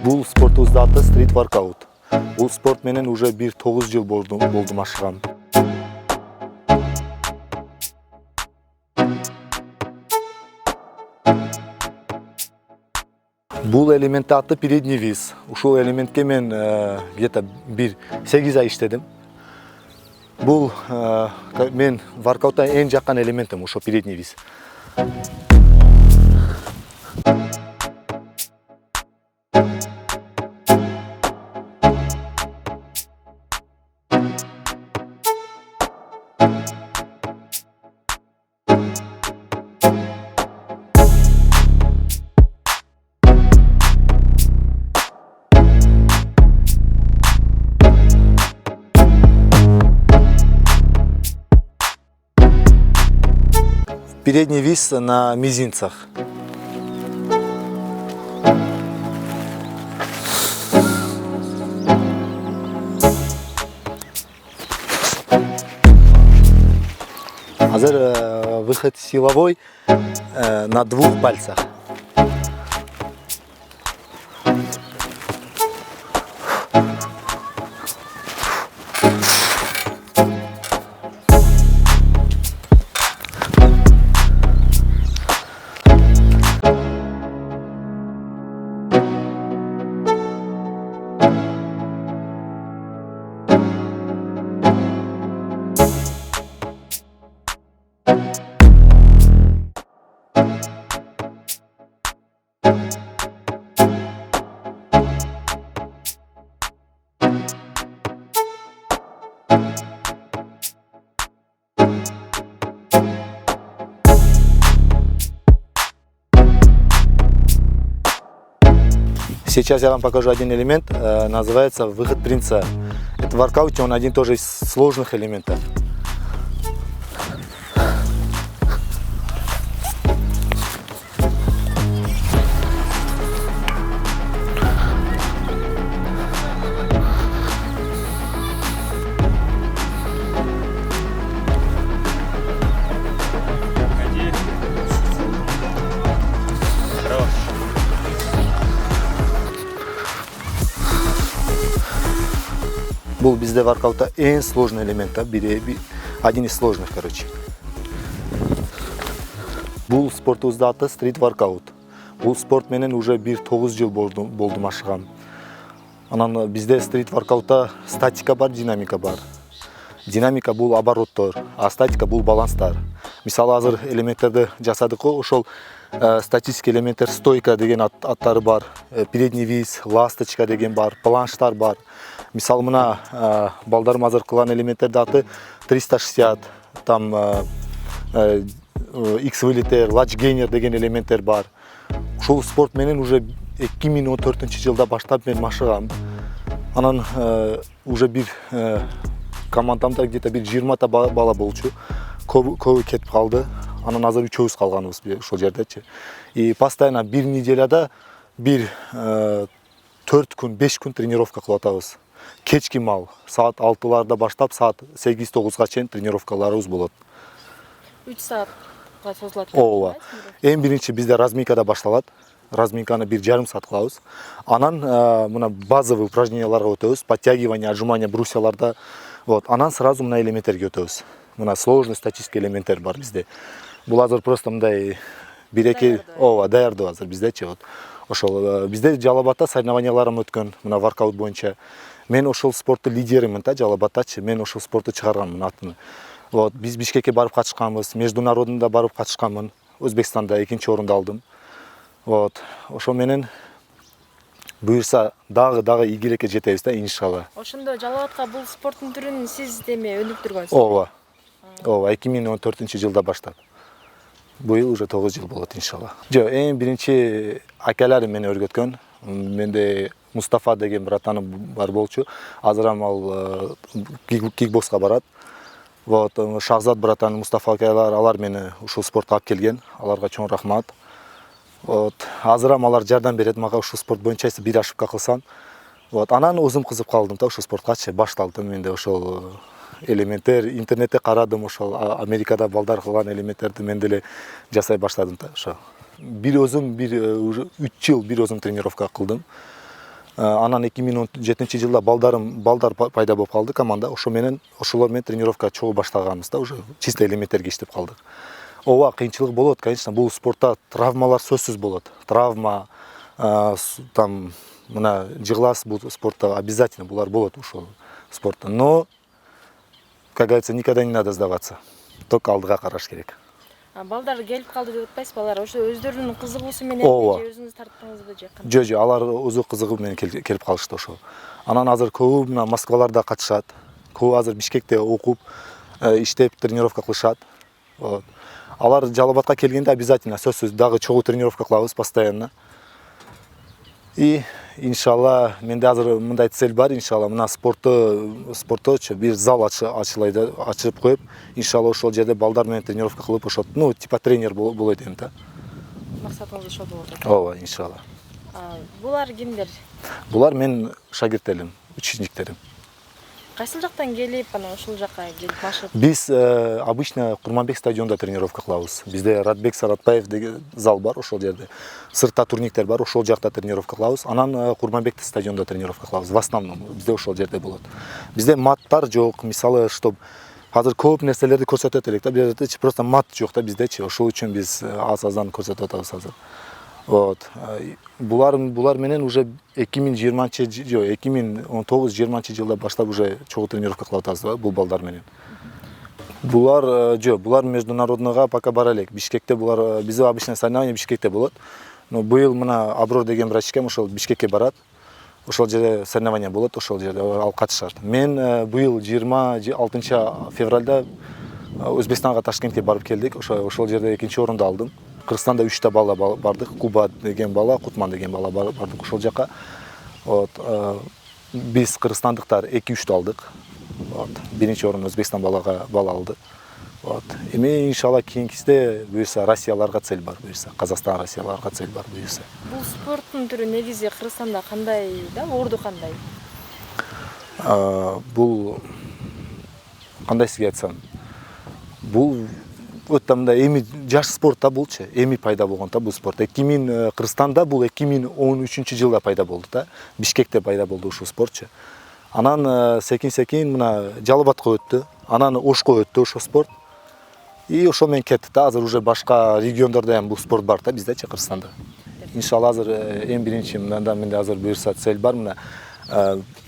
Бул спортубуздун аты стрит воркаут. Бул спорт менен уже 9 жыл болдум ашыгам. Бул элементти аты передний вис. Ушул элементке мен где-то 8 ай иштедим. Бул мен воркаутта эң жаккан элементим ошо передний вис. Передний вис на мизинцах. Азыр выход силовой на 2 пальцах. Сейчас я вам покажу один элемент, называется выход принца. Это в воркауте, он один тоже из сложных элементов. Бул бизде воркаутта эң сложный элемент, один из сложных, короче. Бул спортубуздун аты стрит воркаут. Бул спорт менен уже 9 жыл болдум ашыгам. Анан бизде стрит воркаутта статика бар, динамика бар. Динамика бул обороттор, а статика бул баланстар. Мисалы азыр элементтерди жасадык го, ошол статический элементтер стойка деген аттары бар, передний вис, ласточка деген бар, планштар бар. Мисалы мына балдарым азыр кылган элементтердин аты 360, там X-вылетер, лачгейнер деген элементтер бар. Ушул спорт менен уже 2014-жылда баштап мен машыгам. Анан уже командамда где-то 20 бала болчу. Көбү кетип калды. Анан азыр 3-өбүз калганыбыз ошол жердечи. И постоянно бир неделяда 4 күн, 5 күн тренировка кылып атабыз. Кечки мал, саат 6-ларда баштап, саат 8-9-га чейин тренировкаларыбыз болот. 3 саатка созулат. Ооба. Эң биринчи бизде разминкада башталат. Разминканы 1,5 саат кылабыз. Анан мына базовый упражненияларга өтөбүз. Подтягивание, отжимание брусьяларда. Вот, анан сразу мына элементтерге өтөбүз. Мына сложный статический элементтер бар бизде. Бул азыр просто мындай 1-2 даярдоо азыр биздечи. Вот. Ошол бизде Жалал Абадта соревнованияларым өткөн, мына воркаут боюнча. Мен ошол спортту лидеримин да, Жалал Абадтачы. Мен ошол спортту чыгарганмын атын. Вот, биз Бишкекке барып катышканбыз, международунда барып катышканмын. Өзбекстанда 2-нчи орунду алдым. Вот, ошол менен буюрса дагы ийгиликке жетебиз да, иншалла. Ошондо Жалал Абадка бул спорттун түрүн сиз өнүктүргөнсүз? Ооба. 2014-жылда баштап. Быйыл уже 9 жыл болот иншалла. Жок, эң биринчи акаларым мени өргөткөн. Менде Мустафа деген братаным бар болчу. Азыр ал кикбокска барат. Вот, Шахзат братаным, Мустафа акалар, алар мени ушул спортко алып келген. Аларга чоң рахмат. Вот, азыр алар жардам берет мага ушул спорт боюнча бир ошибка кылсам. Вот, анан өзүм кызып калдым да ушул спорткачы. Башталдым менде ошол элементтер, интернетте карадым, ошол Америкада балдар кылган элементтерди мен деле жасай баштадым да ошо. Бир өзүм уже 3 жыл бир өзүм тренировка кылдым. Анан 2017-жылда балдар пайда болуп калды команда. Ошолор менен тренировка чогуу баштаганбызда уже чисто элементтерге иштеп калдык. Ооба, кыйынчылык болот, конечно, бул спортта травмалар сөзсүз болот. Травма, там мына жыглас бул спортта обязательно булар болот ушул спортта. Но, как говорится, никогда не надо сдаваться. Только алдыга караш керек. Балдар келип калды деп атпайсызбы? Алар ошо өздөрүнүн кызыгуусу менен же өзүңүз тарттыңызбы же кандай? Жо, алар өзү кызыгуу менен келип калышты ошо. Анан азыр көбү мына Москваларда катышат. Көбү азыр Бишкекте окуп, иштеп тренировка кылышат. Вот. Алар Жалал Абадка келгенде обязательно сөзсүз дагы чогуу тренировка кылабыз постоянно. И иншалла менде азыр мындай цель бар, иншалла мына спортточу бир зал ачылып коюп, иншалла ошол жерде балдар менен тренировка кылып, ошо типа тренер болот эдим да. Максатыңыз ошол болот экен. Ооба, иншалла. Булар кимдер? Булар менин шагирттерим, учениктерим. Кайсыл жактан келип, анан ушул жакка келип машык? Биз обычно Курманбек стадионунда тренировка кылабыз. Бизде Радбек Саратбаев деген зал бар ошол жерде. Сыртта турниктер бар, ошол жакта тренировка кылабыз. Анан Курманбек стадионунда тренировка кылабыз. В основном бизде ошол жерде болот. Бизде маттар жок, мисалы, чтоб азыр көп нерселерди көрсөтөт элек да, бизде просто мат жок да биздечи. Ошол үчүн биз аз-аздан көрсөтүп атабыз азыр. Вот. Булар менен уже 2019-20 жылда баштап уже чогуу тренировка кылып атабыз бул балдар менен. Булар международныйга пока бара элек. Бишкекте булар бизде обычно соревнование Бишкекте болот. Но быйыл мына Аброр деген врачкем ошол Бишкекке барат. Ошол жерде соревнование болот, ошол жерде ал катышат. Мен быйыл 26 февралда Өзбекстанга Ташкентке барып келдик. Ошол жерде экинчи орунду алдым. Кыргызстанда 3 бала бардык. Куба деген бала, Кутман деген бала бардык ошол жака. Вот. Биз кыргызстандыктар 2-3 алдык. Вот. Биринчи орун Өзбекстан бала алды. Вот. Эми иншалла кийинкисде буюрса Россияларга цель бар, буюрса Казакстан, Россияларга цель бар буюрса. Бул спорттун түрү негизи Кыргызстанда кандай да, орду кандай? Бул кандай сизге айтсам, бул өтө мындай эми жаш спорт да булчу, эми пайда болгон да бул спорт. Кыргызстанда бул 2013-жылда пайда болду да. Бишкекте пайда болду ушул спортчу. Анан секин мына Жалал Абадка өттү, анан Ошко өттү ошол спорт. И ошол менен кетти да. Азыр уже башка региондордо ham бул спорт бар да биздечи Кыргызстанда. Иншалла азыр эң биринчи менде азыр буюрса цель бар,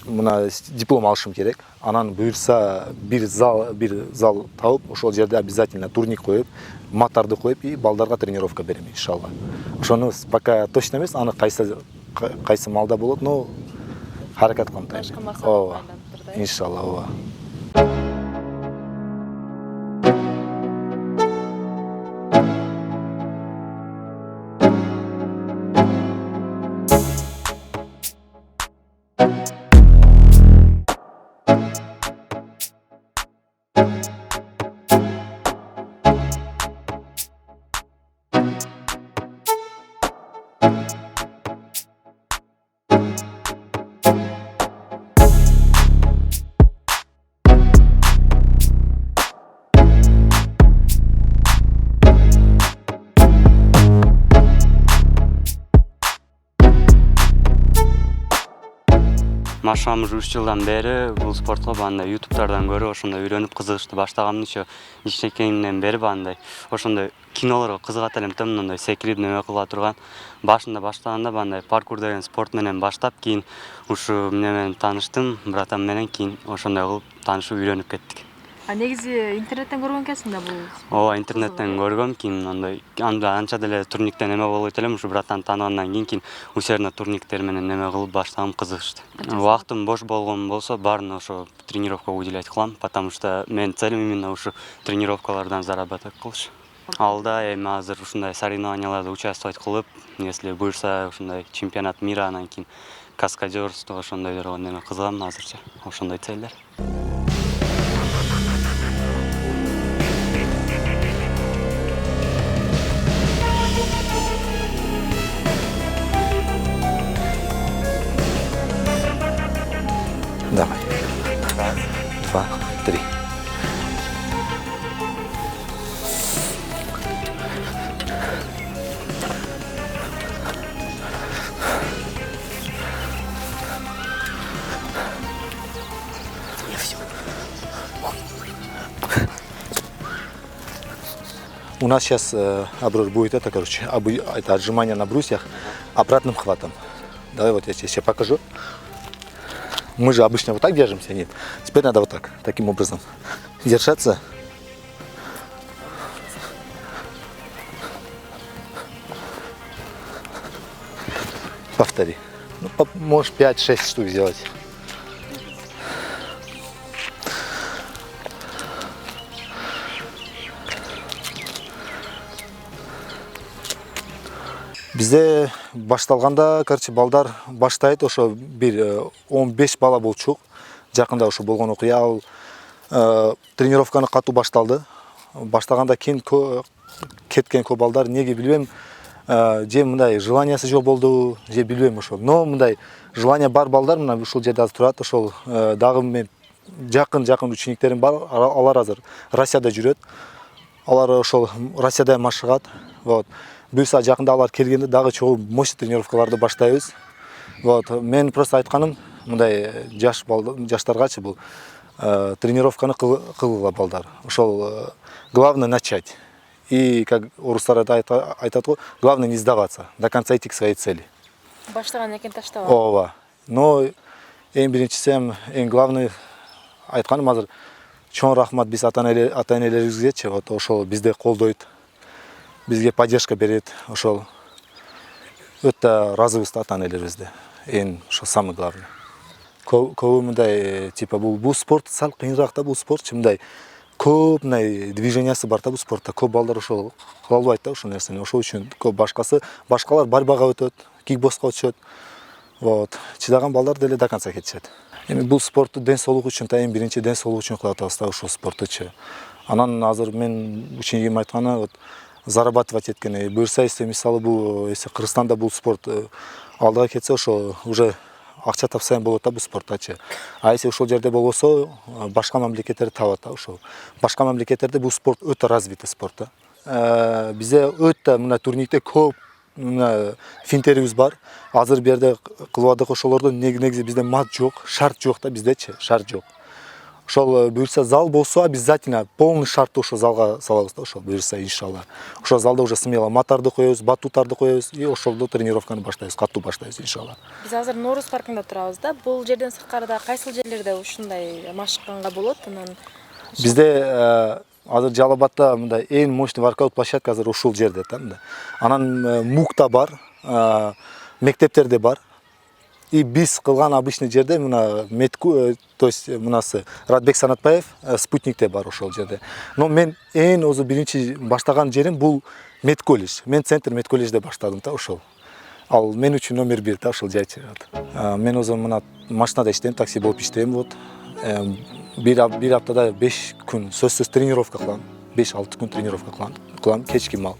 мына диплом алышым керек. Анан буюрса бир зал тауып, ошол жерде обязательно турник коюп, маттарды коюп и балдарга тренировка берем иншалла. Ошону пока точно эмес, аны кайсы малда болот, но харакат кылам. Башка максат байланып тур да. Иншалла, ооба. Машам уже 3 жылдан бери бул спортко бандай ютубтардан көрүп ошондой үйрөнүп кызыгышты баштагам еще кичинекейимден бери бандай ошондой кинолорго кызыгат элем да, мындай секирип неме кыла турган. Башында баштаганда бандай паркур деген спорт менен баштап, кийин ушу менен тааныштым, братам менен кийин ошондой кылып таанышып үйрөнүп кеттик. Негизи интернеттен көргөн экенсиң да бул? Ооба, интернеттен көргөм, кийин андай анча деле турниктен неме болбойт элем, ушу братан тааныгандан кийин усердно турниктер менен неме кылып баштагам, кызыгышты. Убактым бош болгон болсо баарына ошо тренировкага уделять кылам, потому что менин целим именно ушу тренировкалардан заработок кылыш. Алда эми азыр ушундай соревнованияларда участвовать кылып, если буюрса ушундай чемпионат мира, анан кийин каскадерство ошондойлорго неме кызыгам азырча. Ошондой целдер. Давай. 2, 3. У нас сейчас обзор будет это, короче, это отжимание на брусьях обратным хватом. Давай вот я тебе сейчас покажу. Мы же обычно вот так держимся, нет. Теперь надо вот так, таким образом держаться. Повтори. Ну, можешь 5-6 штук сделать. Бізде башталганда, короче, балдар баштайт, ошо бир 15 бала болчук. Жакында ошо болгон окуя, ал тренировканы катуу башталды. Баштаганда кийин кеткен көп балдар, неге билбейм, же мындай желаниясы жок болду, же билбейм ошол. Но мындай желание бар балдар мына ушул жерде азыр турат, ошол дагы мен жакын учениктерим бар, алар азыр Россияда жүрөт. Алар ошол Россияда машыгат. Вот. Буюрса жакында алар келгенде дагы чогуу мощный тренировкаларды баштайбыз. Вот. Мен просто айтканым, мындай жаштаргачы бул тренировканы кылгыла балдар. Ошол главное начать. И как орустар айтат го, главное не сдаваться, до конца идти к своей цели. Баштаган экен таштабак. Ооба. Но эң биринчиси, эң главный айтканым азыр чоң рахмат биз ата-энелерибизгечи, вот ошол бизди колдойт. Бизге поддержка берет, ошол өтө ыраазыбыз ата-энелерибизде. Эң ошо самый главный. Көбү мындай типа бул спорт сал кыйыныраак да, бул спорт мындай көп мындай движениясы бар да бул спортта. Көп балдар ошол кыла албайт да ошол нерсени. Ошол үчүн көп башкалар борьбага өтөт, кикбокско өтүшөт. Вот. Чыдаган балдар деле до конца кетишет. Эми бул спортту ден соолук үчүн, эң биринчи ден соолук үчүн кылып атабыз да ошол спорттучу. Анан азыр мен учениким айтканы, вот зарабатывать эткени. Буюрса, если мисалы бул, если Кыргызстанда бул спорт алдыга кетсе, ошо уже акча тапсаң болот да бул спорттачы. А если ошол жерде болбосо, башка мамлекеттерде табат да ошол. Башка мамлекеттерде бул спорт өтө развитый спорт да. Бизде өтө мына турникте көп финтерибиз бар. Азыр бу жерде кылып ошолордо негизи бизде мат жок, шарт жок да биздечи, шарт жок. Ошол буюрса зал болсо, обязательно полный шартты ошол залга салабыз да ошол буюрса иншалла. Ошол залда уже смело матарды коебуз, батуттарды коебуз и ошолдо тренировканы баштайбыз, катуу баштайбыз иншалла. Биз азыр Нооруз паркында турабыз да. Бул жерден сырткарыда кайсыл жерлерде ушундай машыкканга болот? Анан Бизде азыр Жалал Абадта мындай эң мощный воркаут площадка азыр ушул жерде да мында. Анан МУКта бар, мектептерде бар. И биз кылган обычный жерде мына то есть мынасы Радбек Санатбаев спутникте бар ошол жерде. Но мен эң өзү биринчи баштаган жерим бул медколледж. Мен центр медколледжде баштадым да ошол. Ал мен үчүн номер 1 да ошол жайчы. Мен өзүм мына машинада иштейм, такси болуп иштейм вот. Бир аптада 5 күн сөзсүз тренировка кылам. 5-6 күн тренировка кылам, кечки мал.